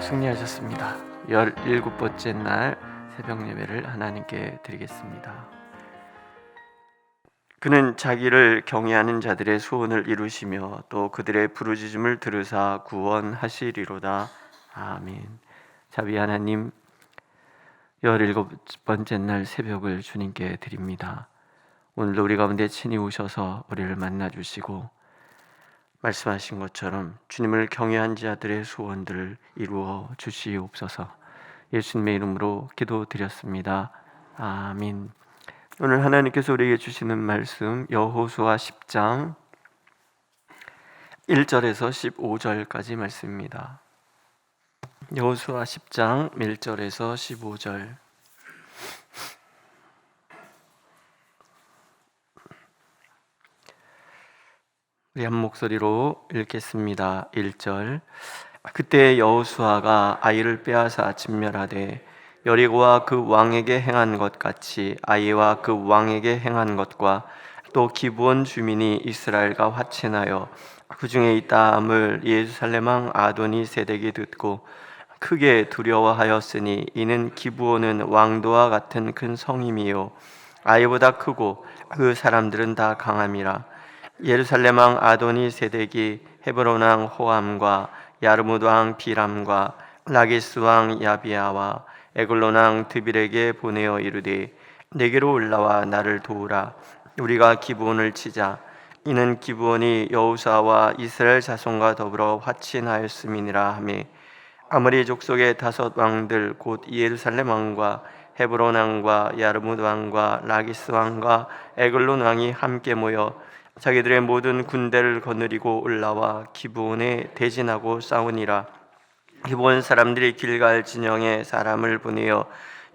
승리하셨습니다. 17번째 날 새벽 예배를 하나님께 드리겠습니다. 그는 자기를 경외하는 자들의 소원을 이루시며 또 그들의 부르짖음을 들으사 구원하시리로다. 아멘. 자비 하나님, 17번째 날 새벽을 주님께 드립니다. 오늘도 우리 가운데 친히 오셔서 우리를 만나주시고 말씀하신 것처럼 주님을 경외한 자들의 소원들을 이루어 주시옵소서. 예수님의 이름으로 기도드렸습니다. 아멘. 오늘 하나님께서 우리에게 주시는 말씀 여호수아 10장 1절에서 15절까지 말씀입니다. 여호수아 10장 1절에서 15절. 우리 한 목소리로 읽겠습니다. 1절. 그때 여호수아가 아이를 빼앗아 진멸하되 여리고와 그 왕에게 행한 것 같이 아이와 그 왕에게 행한 것과 또 기브온 주민이 이스라엘과 화친하여 그 중에 있다 함을 예루살렘 왕 아도니 세덱이 듣고 크게 두려워하였으니 이는 기브온은 왕도와 같은 큰 성임이요 아이보다 크고 그 사람들은 다 강함이라. 예루살렘 왕 아도니 세덱이 헤브론 왕 호암과 야르무드 왕 비람과 라기스 왕 야비아와 에글론 왕 드빌에게 보내어 이르되 내게로 올라와 나를 도우라. 우리가 기브온을 치자. 이는 기브온이 여호수아와 이스라엘 자손과 더불어 화친하였음이니라 하매 아모리 족속의 5 왕들 곧 예루살렘 왕과 헤브론 왕과 야르무드 왕과 라기스 왕과 에글론 왕이 함께 모여 자기들의 모든 군대를 거느리고 올라와 기브온에 대진하고 싸우니라. 기브온 사람들이 길갈 진영에 사람을 보내어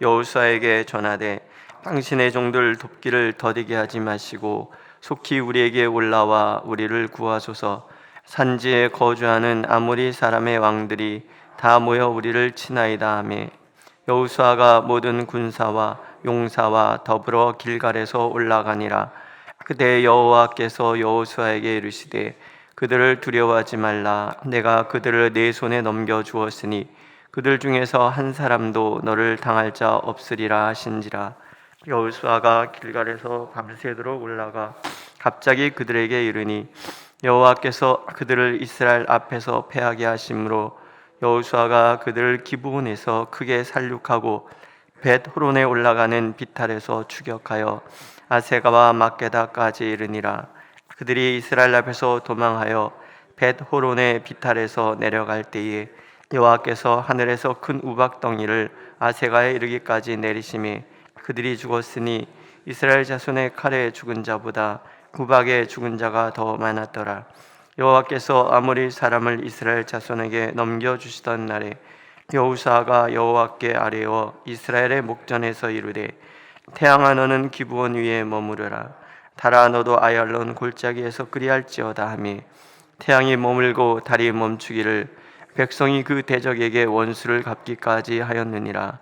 여호수아에게 전하되 당신의 종들 돕기를 더디게 하지 마시고 속히 우리에게 올라와 우리를 구하소서. 산지에 거주하는 아모리 사람의 왕들이 다 모여 우리를 치나이다 하매 여호수아가 모든 군사와 용사와 더불어 길갈에서 올라가니라. 그때 여호와께서 여호수아에게 이르시되 그들을 두려워하지 말라. 내가 그들을 내 손에 넘겨 주었으니 그들 중에서 한 사람도 너를 당할 자 없으리라 하신지라. 여호수아가 길갈에서 밤새도록 올라가 갑자기 그들에게 이르니 여호와께서 그들을 이스라엘 앞에서 패하게 하심으로 여호수아가 그들을 기브온에서 크게 살육하고 벳 호론에 올라가는 비탈에서 추격하여 아세가와 막게다까지 이르니라. 그들이 이스라엘 앞에서 도망하여 벳 호론의 비탈에서 내려갈 때에 여호와께서 하늘에서 큰 우박덩이를 아세가에 이르기까지 내리심에 그들이 죽었으니 이스라엘 자손의 칼에 죽은 자보다 우박에 죽은 자가 더 많았더라. 여호와께서 아모리 사람을 이스라엘 자손에게 넘겨주시던 날에 여호수아가 여호와께 아뢰어 이스라엘의 목전에서 이르되 태양아 너는 기브온 위에 머무르라. 달아 너도 아얄론 골짜기에서 그리할지어다 하며 태양이 머물고 달이 멈추기를 백성이 그 대적에게 원수를 갚기까지 하였느니라.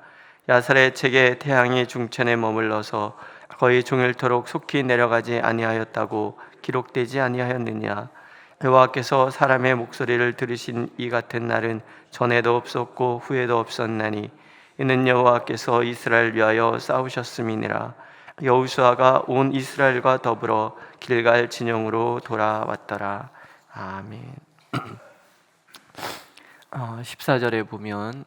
야살의 책에 태양이 중천에 머물러서 거의 종일토록 속히 내려가지 아니하였다고 기록되지 아니하였느냐. 여호와께서 사람의 목소리를 들으신 이 같은 날은 전에도 없었고 후에도 없었나니 이는 여호와께서 이스라엘 위하여 싸우셨음이니라. 여호수아가 온 이스라엘과 더불어 길갈 진영으로 돌아왔더라. 아멘. 14절에 보면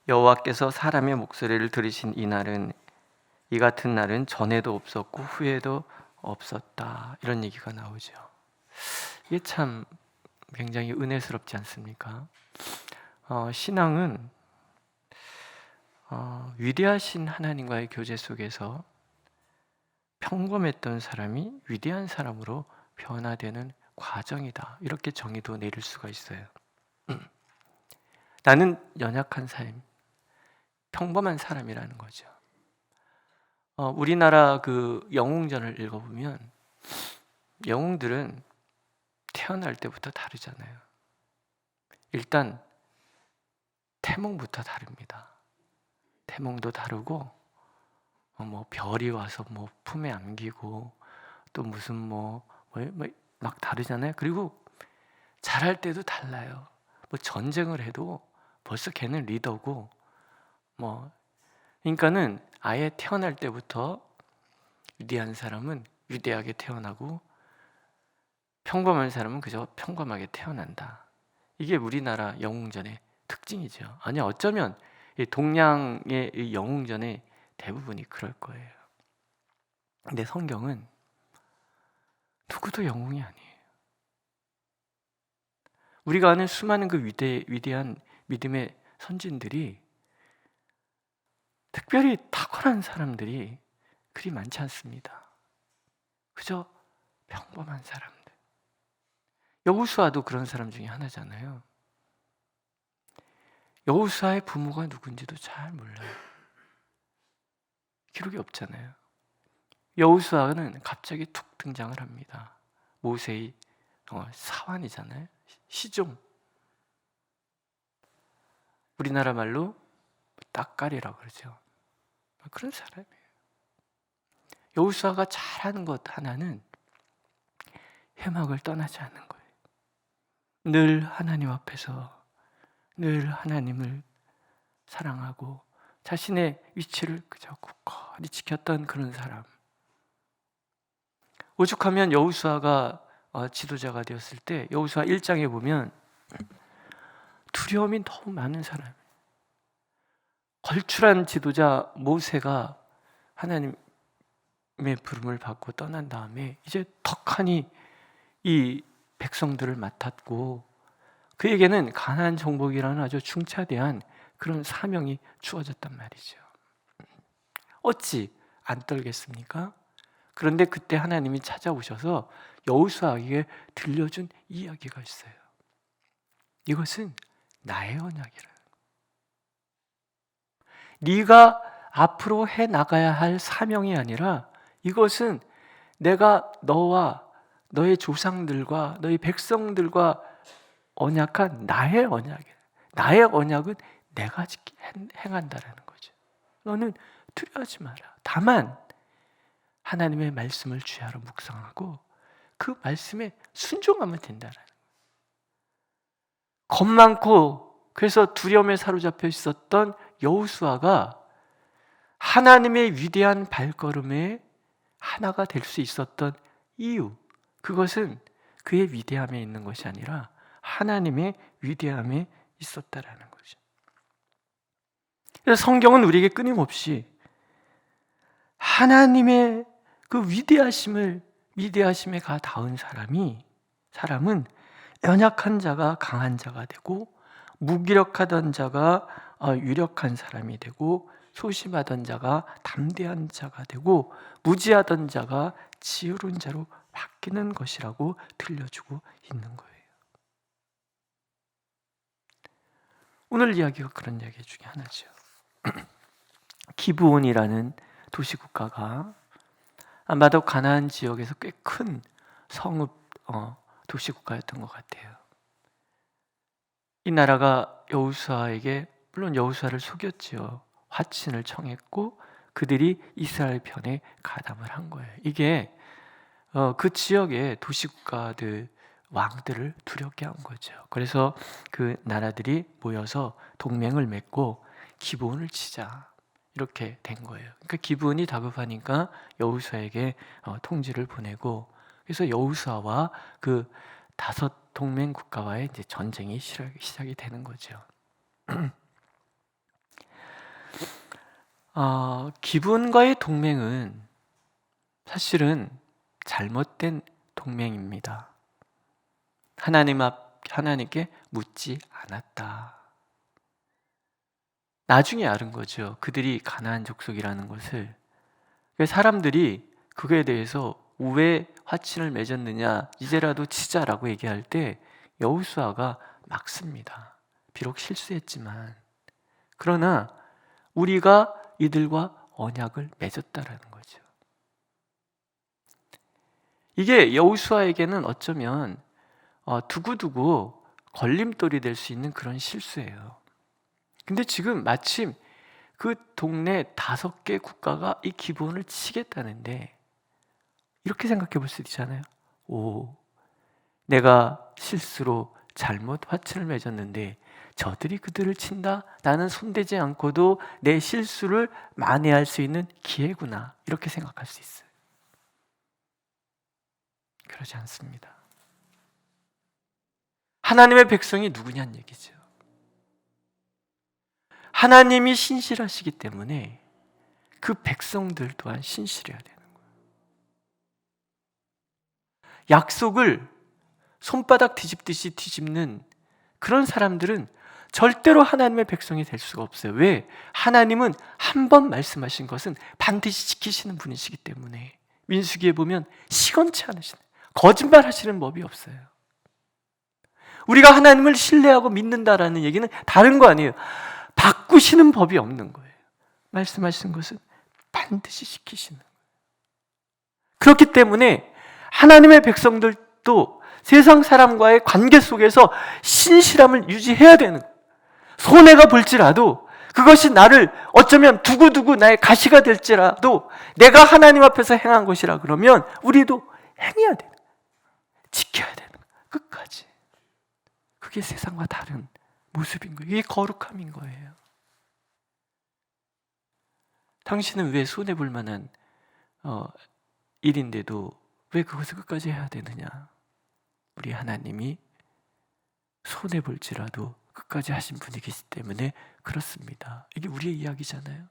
여호와께서 사람의 목소리를 들으신 이 같은 날은 전에도 없었고 후에도 없었다, 이런 얘기가 나오죠. 이게 참 굉장히 은혜스럽지 않습니까? 신앙은 위대하신 하나님과의 교제 속에서 평범했던 사람이 위대한 사람으로 변화되는 과정이다, 이렇게 정의도 내릴 수가 있어요. 나는 연약한 삶, 평범한 사람이라는 거죠. 우리나라 그 영웅전을 읽어보면 영웅들은 태어날 때부터 다르잖아요. 일단 태몽부터 다릅니다. 태몽도 다르고 별이 와서 품에 안기고 또 무슨 막 다르잖아요. 그리고 잘할 때도 달라요. 전쟁을 해도 벌써 걔는 리더고 그러니까는 아예 태어날 때부터 위대한 사람은 위대하게 태어나고 평범한 사람은 그저 평범하게 태어난다. 이게 우리나라 영웅전의 특징이죠. 아니 어쩌면 이 동양의 이 영웅전의 대부분이 그럴 거예요. 근데 성경은 누구도 영웅이 아니에요. 우리가 아는 수많은 그 위대한 믿음의 선진들이 특별히 탁월한 사람들이 그리 많지 않습니다. 그저 평범한 사람들. 여호수아도 그런 사람 중에 하나잖아요. 여호수아의 부모가 누군지도 잘 몰라요. 기록이 없잖아요. 여호수아는 갑자기 툭 등장을 합니다. 모세의 사환이잖아요. 시종. 우리나라 말로 따까리라고 그러죠. 그런 사람이에요. 여호수아가 잘하는 것 하나는 회막을 떠나지 않는 거예요. 늘 하나님 앞에서 늘 하나님을 사랑하고 자신의 위치를 그저 굳건히 지켰던 그런 사람. 오죽하면 여호수아가 지도자가 되었을 때 여호수아 1장에 보면 두려움이 너무 많은 사람. 걸출한 지도자 모세가 하나님의 부름을 받고 떠난 다음에 이제 덕하니 이 백성들을 맡았고 그에게는 가나안 정복이라는 아주 중차대한 그런 사명이 주어졌단 말이죠. 어찌 안 떨겠습니까? 그런데 그때 하나님이 찾아오셔서 여호수아에게 들려준 이야기가 있어요. 이것은 나의 언약이라. 네가 앞으로 해 나가야 할 사명이 아니라 이것은 내가 너와 너의 조상들과 너의 백성들과 언약한 나의 언약이야. 나의 언약은 내가 행한다라는 거죠. 너는 두려워하지 마라. 다만 하나님의 말씀을 주야로 묵상하고 그 말씀에 순종하면 된다라는 거예요. 겁 많고 그래서 두려움에 사로잡혀 있었던 여호수아가 하나님의 위대한 발걸음에 하나가 될 수 있었던 이유, 그것은 그의 위대함에 있는 것이 아니라 하나님의 위대함에 있었다라는 거죠. 그래서 성경은 우리에게 끊임없이 하나님의 그 위대하심에 닿은 사람은 연약한 자가 강한 자가 되고 무기력하던 자가 유력한 사람이 되고 소심하던 자가 담대한 자가 되고 무지하던 자가 지혜로운 자로 바뀌는 것이라고 들려주고 있는 거예요. 오늘 이야기가 그런 이야기 중에 하나죠. 기브온이라는 도시국가가 아마도 가나안 지역에서 꽤 큰 성읍 도시국가였던 것 같아요. 이 나라가 여호수아에게 물론 여호수아를 속였지요. 화친을 청했고 그들이 이스라엘 편에 가담을 한 거예요. 이게 그 지역의 도시국가들 왕들을 두렵게 한 거죠. 그래서 그 나라들이 모여서 동맹을 맺고 기브온을 치자 이렇게 된 거예요. 그러니까 기브온이 다급하니까 여호수아에게 통지를 보내고 그래서 여호수아와 그 5 동맹 국가와의 이제 전쟁이 시작이 되는 거죠. 기브온과의 동맹은 사실은 잘못된 동맹입니다. 하나님께 묻지 않았다. 나중에 알은 거죠. 그들이 가나안 족속이라는 것을. 사람들이 그거에 대해서 왜 화친을 맺었느냐, 이제라도 치자라고 얘기할 때 여호수아가 막습니다. 비록 실수했지만. 그러나 우리가 이들과 언약을 맺었다라는 거죠. 이게 여호수아에게는 어쩌면 두고두고 걸림돌이 될 수 있는 그런 실수예요. 근데 지금 마침 그 동네 5개 국가가 이 기브온을 치겠다는데 이렇게 생각해 볼 수 있잖아요. 내가 실수로 잘못 화친을 맺었는데 저들이 그들을 친다. 나는 손대지 않고도 내 실수를 만회할 수 있는 기회구나. 이렇게 생각할 수 있어요. 그러지 않습니다. 하나님의 백성이 누구냐는 얘기죠. 하나님이 신실하시기 때문에 그 백성들 또한 신실해야 되는 거예요. 약속을 손바닥 뒤집듯이 뒤집는 그런 사람들은 절대로 하나님의 백성이 될 수가 없어요. 왜? 하나님은 한 번 말씀하신 것은 반드시 지키시는 분이시기 때문에. 민수기에 보면 시건치 않으시는, 거짓말 하시는 법이 없어요. 우리가 하나님을 신뢰하고 믿는다라는 얘기는 다른 거 아니에요. 바꾸시는 법이 없는 거예요. 말씀하신 것은 반드시 지키시는 거예요. 그렇기 때문에 하나님의 백성들도 세상 사람과의 관계 속에서 신실함을 유지해야 되는 거예요. 손해가 볼지라도 그것이 나를 어쩌면 두고두고 나의 가시가 될지라도 내가 하나님 앞에서 행한 것이라 그러면 우리도 행해야 되는 거예요. 지켜야 되는 거예요. 끝까지. 그게 세상과 다른 모습인 거예요. 이게 거룩함인 거예요. 당신은 왜 손해볼 만한 일인데도 왜 그것을 끝까지 해야 되느냐? 우리 하나님이 손해볼지라도 끝까지 하신 분이기 때문에 그렇습니다. 이게 우리의 이야기잖아요.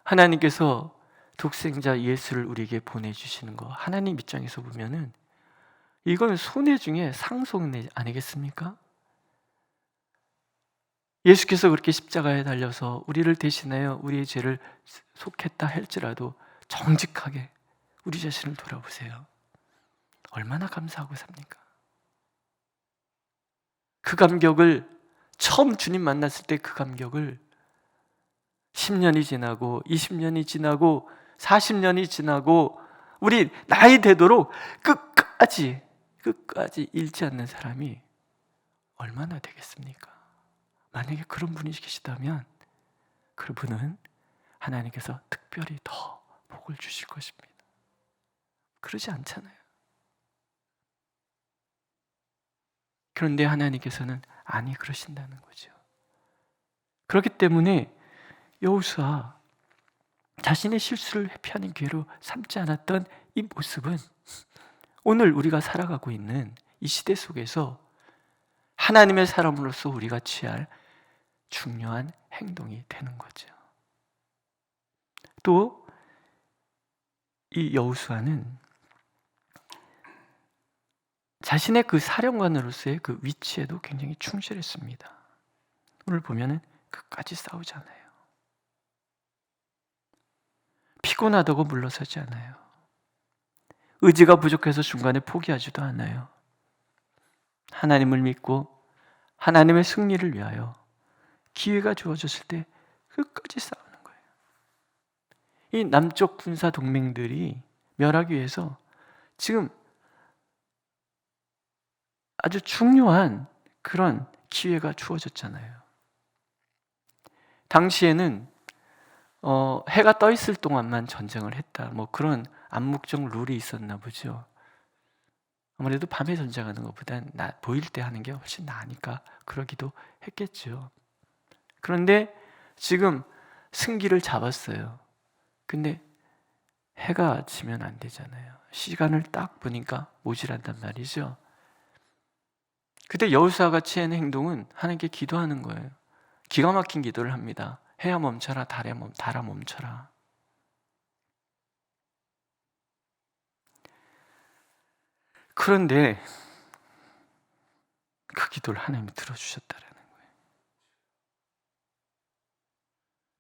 하나님께서 독생자 예수를 우리에게 보내주시는 거, 하나님 입장에서 보면은 이건 손해 중에 상속내 아니겠습니까? 예수께서 그렇게 십자가에 달려서 우리를 대신하여 우리의 죄를 속했다 할지라도 정직하게 우리 자신을 돌아보세요. 얼마나 감사하고 삽니까? 그 감격을 처음 주님 만났을 때 그 감격을 10년이 지나고 20년이 지나고 40년이 지나고 우리 나이 되도록 끝까지 잃지 않는 사람이 얼마나 되겠습니까? 만약에 그런 분이 계시다면 그분은 하나님께서 특별히 더 복을 주실 것입니다. 그러지 않잖아요. 그런데 하나님께서는 아니 그러신다는 거죠. 그렇기 때문에 여호수아 자신의 실수를 회피하는 기회로 삼지 않았던 이 모습은 오늘 우리가 살아가고 있는 이 시대 속에서 하나님의 사람으로서 우리가 취할 중요한 행동이 되는 거죠. 또 이 여호수아는 자신의 그 사령관으로서의 그 위치에도 굉장히 충실했습니다. 오늘 보면은 끝까지 싸우잖아요. 피곤하다고 물러서지 않아요. 의지가 부족해서 중간에 포기하지도 않아요. 하나님을 믿고 하나님의 승리를 위하여 기회가 주어졌을 때 끝까지 싸우는 거예요. 이 남쪽 군사 동맹들이 멸하기 위해서 지금 아주 중요한 그런 기회가 주어졌잖아요. 당시에는 해가 떠 있을 동안만 전쟁을 했다. 뭐 그런 암묵적 룰이 있었나 보죠. 아무래도 밤에 전쟁하는 것보단 보일 때 하는 게 훨씬 나으니까 그러기도 했겠죠. 그런데 지금 승기를 잡았어요. 근데 해가 지면 안 되잖아요. 시간을 딱 보니까 모질한단 말이죠. 그때 여호수아가 취한 행동은 하나님께 기도하는 거예요. 기가 막힌 기도를 합니다. 해야 멈춰라, 달아 멈춰라. 그런데 그 기도를 하나님이 들어주셨다라는 거예요.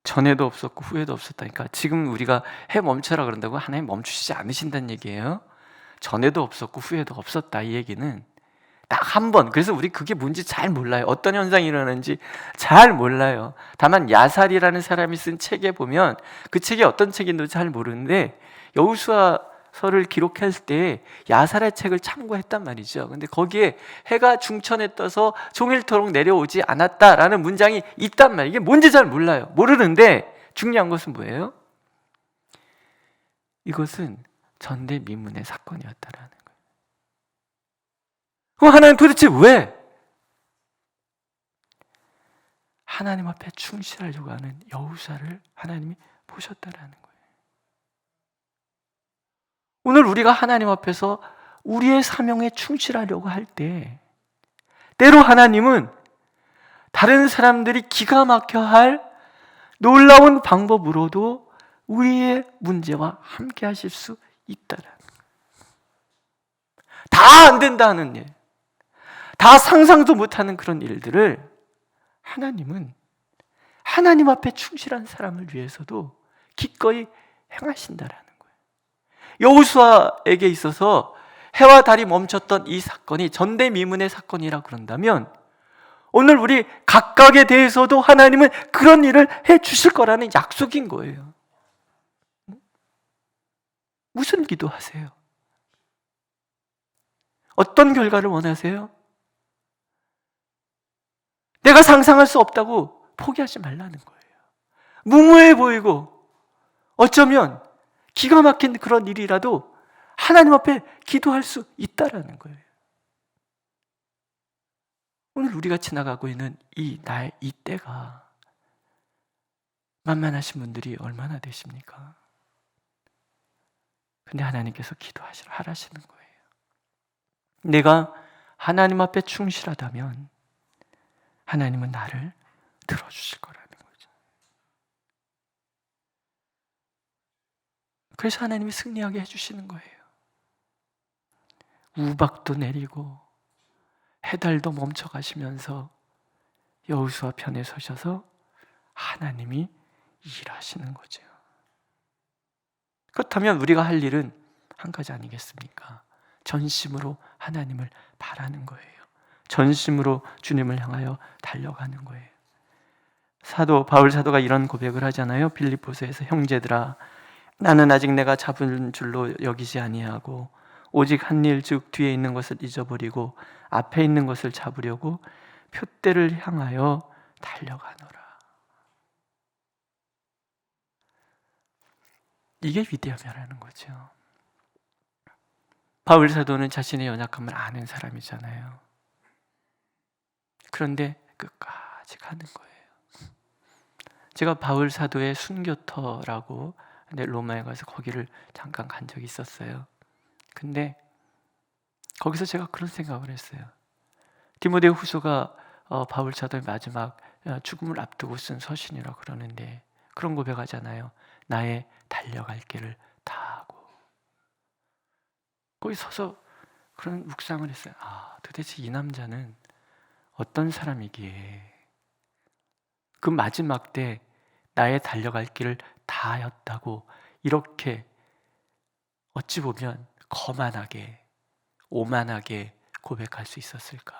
전에도 없었고 후에도 없었다니까. 지금 우리가 해 멈춰라 그런다고 하나님 멈추시지 않으신다는 얘기예요. 전에도 없었고 후에도 없었다 이 얘기는 딱 한 번. 그래서 우리 그게 뭔지 잘 몰라요. 어떤 현상이 일어나는지 잘 몰라요. 다만 야살이라는 사람이 쓴 책에 보면 그 책이 어떤 책인지 잘 모르는데 여호수아서를 기록할 때 야살의 책을 참고했단 말이죠. 근데 거기에 해가 중천에 떠서 종일토록 내려오지 않았다라는 문장이 있단 말이에요. 이게 뭔지 잘 몰라요. 모르는데 중요한 것은 뭐예요? 이것은 전대미문의 사건이었다라는 거예요. 그럼 하나님 도대체 왜 하나님 앞에 충실하려고 하는 여호수아를 하나님이 보셨다라는 거예요. 오늘 우리가 하나님 앞에서 우리의 사명에 충실하려고 할 때 때로 하나님은 다른 사람들이 기가 막혀 할 놀라운 방법으로도 우리의 문제와 함께 하실 수 있다라는 거예요. 다 안 된다는 일, 다 상상도 못하는 그런 일들을 하나님은 하나님 앞에 충실한 사람을 위해서도 기꺼이 행하신다라는 거예요. 여호수아에게 있어서 해와 달이 멈췄던 이 사건이 전대미문의 사건이라 그런다면 오늘 우리 각각에 대해서도 하나님은 그런 일을 해 주실 거라는 약속인 거예요. 무슨 기도하세요? 어떤 결과를 원하세요? 내가 상상할 수 없다고 포기하지 말라는 거예요. 무모해 보이고 어쩌면 기가 막힌 그런 일이라도 하나님 앞에 기도할 수 있다라는 거예요. 오늘 우리가 지나가고 있는 이 때가 만만하신 분들이 얼마나 되십니까? 근데 하나님께서 하라시는 거예요. 내가 하나님 앞에 충실하다면 하나님은 나를 들어주실 거라는 거죠. 그래서 하나님이 승리하게 해주시는 거예요. 우박도 내리고 해달도 멈춰가시면서 여호수아 편에 서셔서 하나님이 일하시는 거죠. 그렇다면 우리가 할 일은 한 가지 아니겠습니까? 전심으로 하나님을 바라는 거예요. 전심으로 주님을 향하여 달려가는 거예요. 바울 사도가 이런 고백을 하잖아요. 빌립보서에서 형제들아 나는 아직 내가 잡은 줄로 여기지 아니하고 오직 한 일 즉 뒤에 있는 것을 잊어버리고 앞에 있는 것을 잡으려고 표대를 향하여 달려가노라. 이게 위대함이라는 거죠. 바울 사도는 자신의 연약함을 아는 사람이잖아요. 그런데 끝까지 가는 거예요. 제가 바울 사도의 순교터라고 로마에 가서 거기를 잠깐 간 적이 있었어요. 근데 거기서 제가 그런 생각을 했어요. 디모데 후서가 바울 사도의 마지막 죽음을 앞두고 쓴 서신이라 그러는데 그런 고백하잖아요. 나의 달려갈 길을 다 하고. 거기 서서 그런 묵상을 했어요. 도대체 이 남자는 어떤 사람이기에 그 마지막 때 나의 달려갈 길을 다 하였다고 이렇게 어찌 보면 거만하게 오만하게 고백할 수 있었을까?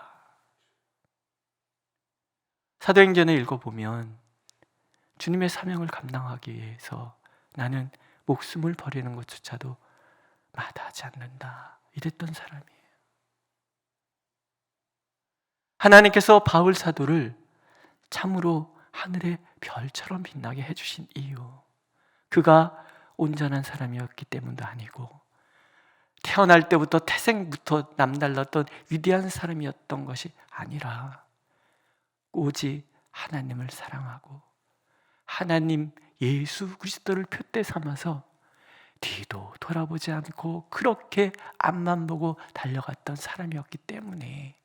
사도행전을 읽어보면 주님의 사명을 감당하기 위해서 나는 목숨을 버리는 것조차도 마다하지 않는다 이랬던 사람이에요. 하나님께서 바울 사도를 참으로 하늘의 별처럼 빛나게 해주신 이유, 그가 온전한 사람이었기 때문도 아니고 태어날 때부터 태생부터 남달랐던 위대한 사람이었던 것이 아니라 오직 하나님을 사랑하고 하나님 예수 그리스도를 표대 삼아서 뒤도 돌아보지 않고 그렇게 앞만 보고 달려갔던 사람이었기 때문에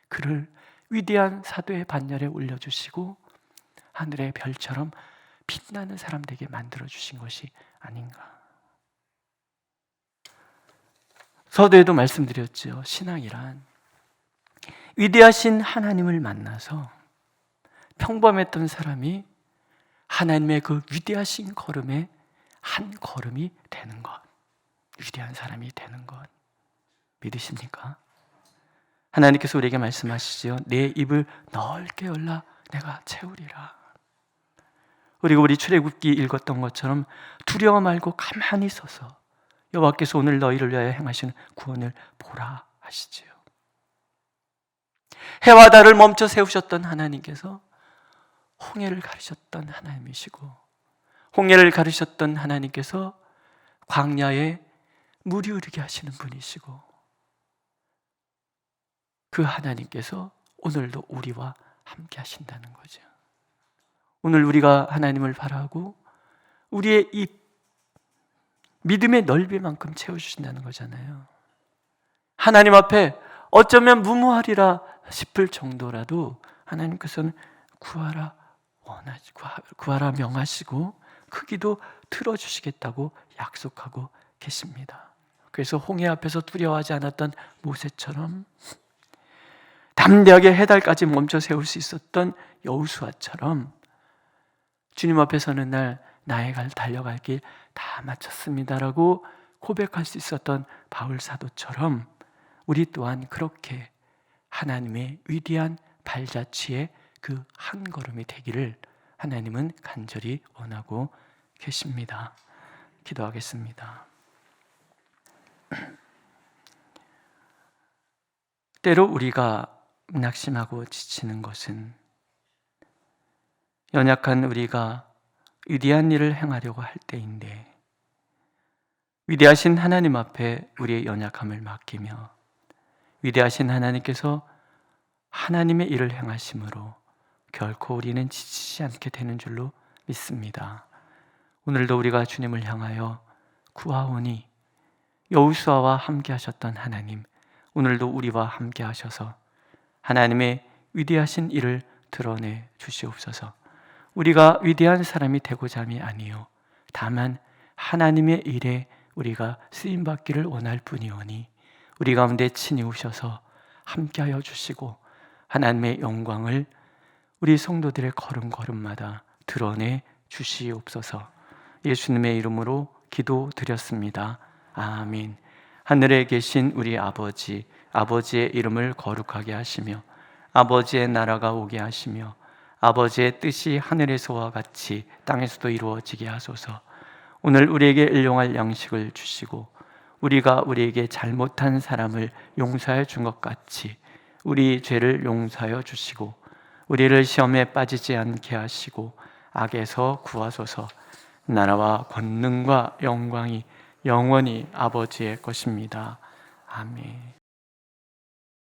그를 위대한 사도의 반열에 올려주시고 하늘의 별처럼 빛나는 사람 되게 만들어주신 것이 아닌가. 서두에도 말씀드렸죠. 신앙이란 위대하신 하나님을 만나서 평범했던 사람이 하나님의 그 위대하신 걸음에 한 걸음이 되는 것, 위대한 사람이 되는 것 믿으십니까? 하나님께서 우리에게 말씀하시죠. 내 입을 넓게 열라 내가 채우리라. 그리고 우리 출애굽기 읽었던 것처럼 두려워 말고 가만히 서서 여호와께서 오늘 너희를 위하여 행하시는 구원을 보라 하시지요. 해와 달을 멈춰 세우셨던 하나님께서 홍해를 가르셨던 하나님이시고 홍해를 가르셨던 하나님께서 광야에 물이 흐르게 하시는 분이시고 그 하나님께서 오늘도 우리와 함께 하신다는 거죠. 오늘 우리가 하나님을 바라고 우리의 이 믿음의 넓이만큼 채워주신다는 거잖아요. 하나님 앞에 어쩌면 무모하리라 싶을 정도라도 하나님께서는 구하라 명하시고 크기도 틀어주시겠다고 약속하고 계십니다. 그래서 홍해 앞에서 두려워하지 않았던 모세처럼, 담대하게 해달까지 멈춰 세울 수 있었던 여호수아처럼, 주님 앞에 서는 날 나의 달려갈 길 다 마쳤습니다라고 고백할 수 있었던 바울 사도처럼 우리 또한 그렇게 하나님의 위대한 발자취의 그 한 걸음이 되기를 하나님은 간절히 원하고 계십니다. 기도하겠습니다. 때로 우리가 낙심하고 지치는 것은 연약한 우리가 위대한 일을 행하려고 할 때인데, 위대하신 하나님 앞에 우리의 연약함을 맡기며 위대하신 하나님께서 하나님의 일을 행하심으로 결코 우리는 지치지 않게 되는 줄로 믿습니다. 오늘도 우리가 주님을 향하여 구하오니 여호수아와 함께 하셨던 하나님, 오늘도 우리와 함께 하셔서 하나님의 위대하신 일을 드러내 주시옵소서. 우리가 위대한 사람이 되고자 함이 아니요 다만 하나님의 일에 우리가 쓰임받기를 원할 뿐이오니 우리 가운데 친히 오셔서 함께하여 주시고 하나님의 영광을 우리 성도들의 걸음걸음마다 드러내 주시옵소서. 예수님의 이름으로 기도드렸습니다. 아멘. 하늘에 계신 우리 아버지, 아버지의 이름을 거룩하게 하시며 아버지의 나라가 오게 하시며 아버지의 뜻이 하늘에서와 같이 땅에서도 이루어지게 하소서. 오늘 우리에게 일용할 양식을 주시고 우리가 우리에게 잘못한 사람을 용서해 준 것 같이 우리 죄를 용서하여 주시고 우리를 시험에 빠지지 않게 하시고 악에서 구하소서. 나라와 권능과 영광이 영원히 아버지의 것입니다. 아멘.